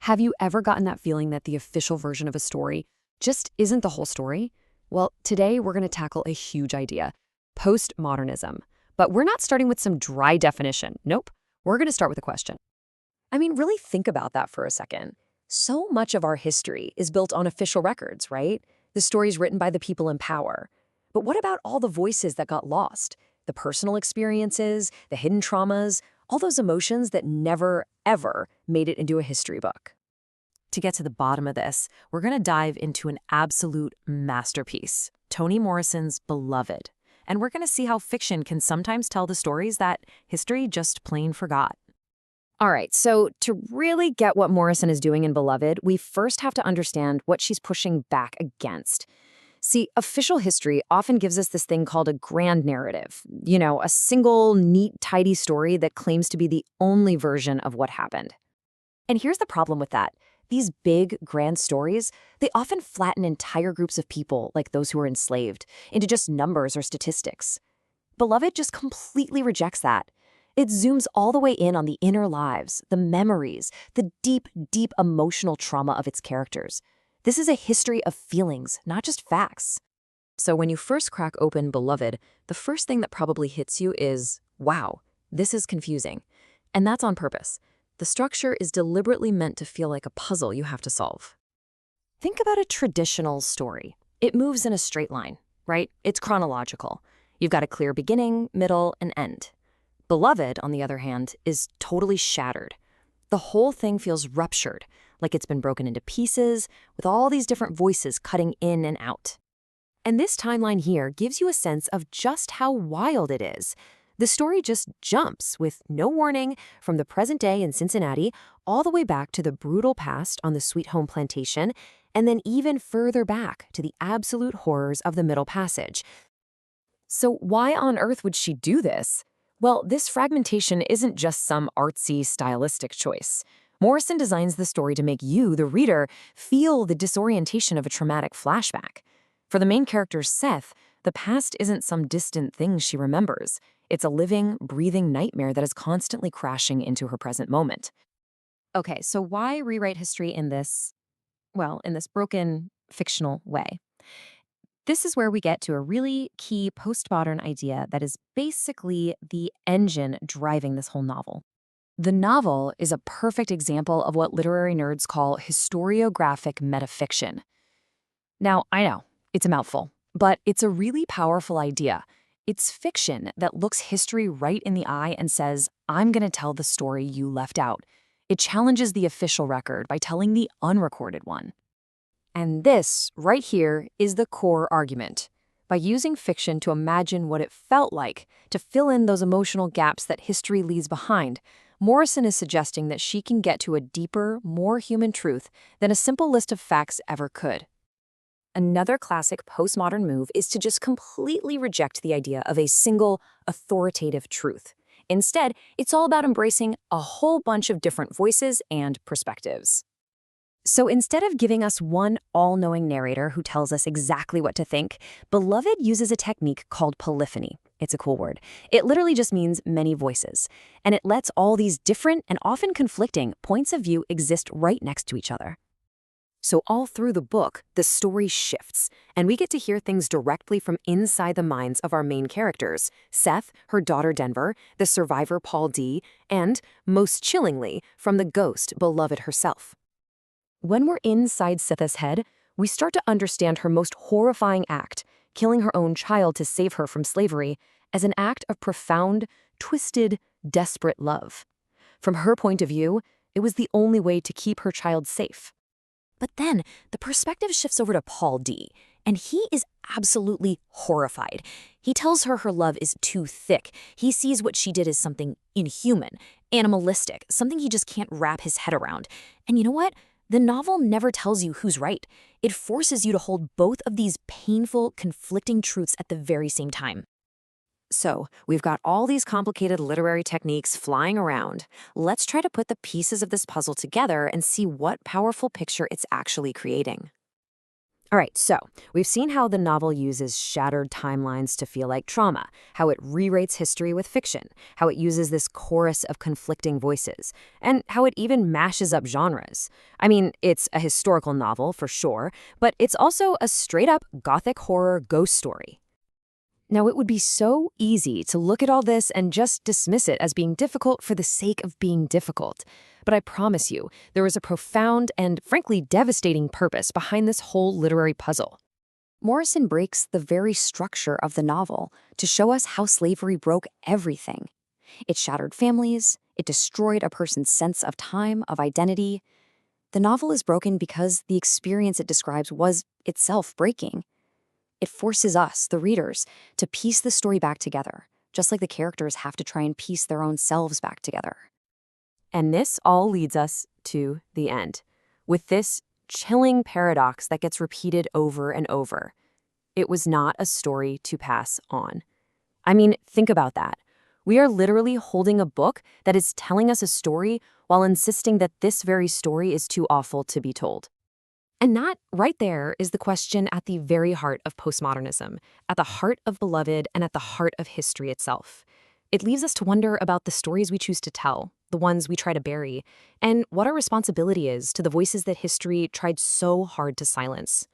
Have you ever gotten that feeling that the official version of a story just isn't the whole story? Well, today we're going to tackle a huge idea, postmodernism. But we're not starting with some dry definition. Nope. We're going to start with a question. I mean, really think about that for a second. So much of our history is built on official records, right? The stories written by the people in power. But what about all the voices that got lost? The personal experiences, the hidden traumas, all those emotions that never, ever made it into a history book. To get to the bottom of this, we're going to dive into an absolute masterpiece, Toni Morrison's Beloved. And we're going to see how fiction can sometimes tell the stories that history just plain forgot. All right, so to really get what Morrison is doing in Beloved, we first have to understand what she's pushing back against. See, official history often gives us this thing called a grand narrative. You know, a single, neat, tidy story that claims to be the only version of what happened. And here's the problem with that. These big, grand stories, they often flatten entire groups of people, like those who were enslaved, into just numbers or statistics. Beloved just completely rejects that. It zooms all the way in on the inner lives, the memories, the deep, deep emotional trauma of its characters. This is a history of feelings, not just facts. So when you first crack open Beloved, the first thing that probably hits you is, wow, this is confusing. And that's on purpose. The structure is deliberately meant to feel like a puzzle you have to solve. Think about a traditional story. It moves in a straight line, right? It's chronological. You've got a clear beginning, middle, and end. Beloved, on the other hand, is totally shattered. The whole thing feels ruptured, like it's been broken into pieces, with all these different voices cutting in and out. And this timeline here gives you a sense of just how wild it is. The story just jumps, with no warning, from the present day in Cincinnati all the way back to the brutal past on the Sweet Home Plantation, and then even further back to the absolute horrors of the Middle Passage. So why on earth would she do this? Well, this fragmentation isn't just some artsy, stylistic choice. Morrison designs the story to make you, the reader, feel the disorientation of a traumatic flashback. For the main character, Seth, the past isn't some distant thing she remembers. It's a living, breathing nightmare that is constantly crashing into her present moment. Okay, so why rewrite history in this broken, fictional way? This is where we get to a really key postmodern idea that is basically the engine driving this whole novel. The novel is a perfect example of what literary nerds call historiographic metafiction. Now, I know, it's a mouthful, but it's a really powerful idea. It's fiction that looks history right in the eye and says, I'm going to tell the story you left out. It challenges the official record by telling the unrecorded one. And this, right here, is the core argument. By using fiction to imagine what it felt like, to fill in those emotional gaps that history leaves behind, Morrison is suggesting that she can get to a deeper, more human truth than a simple list of facts ever could. Another classic postmodern move is to just completely reject the idea of a single, authoritative truth. Instead, it's all about embracing a whole bunch of different voices and perspectives. So instead of giving us one all-knowing narrator who tells us exactly what to think, Beloved uses a technique called polyphony. It's a cool word. It literally just means many voices, and it lets all these different and often conflicting points of view exist right next to each other. So all through the book, the story shifts, and we get to hear things directly from inside the minds of our main characters, Seth, her daughter Denver, the survivor Paul D., and, most chillingly, from the ghost Beloved herself. When we're inside Seth's head, we start to understand her most horrifying act, killing her own child to save her from slavery, as an act of profound, twisted, desperate love. From her point of view, it was the only way to keep her child safe. But then, the perspective shifts over to Paul D., and he is absolutely horrified. He tells her her love is too thick. He sees what she did as something inhuman, animalistic, something he just can't wrap his head around. And you know what? The novel never tells you who's right. It forces you to hold both of these painful, conflicting truths at the very same time. So, we've got all these complicated literary techniques flying around. Let's try to put the pieces of this puzzle together and see what powerful picture it's actually creating. All right, so we've seen how the novel uses shattered timelines to feel like trauma, how it rewrites history with fiction, how it uses this chorus of conflicting voices, and how it even mashes up genres. I mean, it's a historical novel for sure, but it's also a straight-up gothic horror ghost story. Now, it would be so easy to look at all this and just dismiss it as being difficult for the sake of being difficult. But I promise you, there is a profound and, frankly, devastating purpose behind this whole literary puzzle. Morrison breaks the very structure of the novel to show us how slavery broke everything. It shattered families, it destroyed a person's sense of time, of identity. The novel is broken because the experience it describes was itself breaking. It forces us, the readers, to piece the story back together, just like the characters have to try and piece their own selves back together. And this all leads us to the end, with this chilling paradox that gets repeated over and over. It was not a story to pass on. I mean, think about that. We are literally holding a book that is telling us a story while insisting that this very story is too awful to be told. And that right there is the question at the very heart of postmodernism, at the heart of Beloved, and at the heart of history itself. It leaves us to wonder about the stories we choose to tell, the ones we try to bury, and what our responsibility is to the voices that history tried so hard to silence.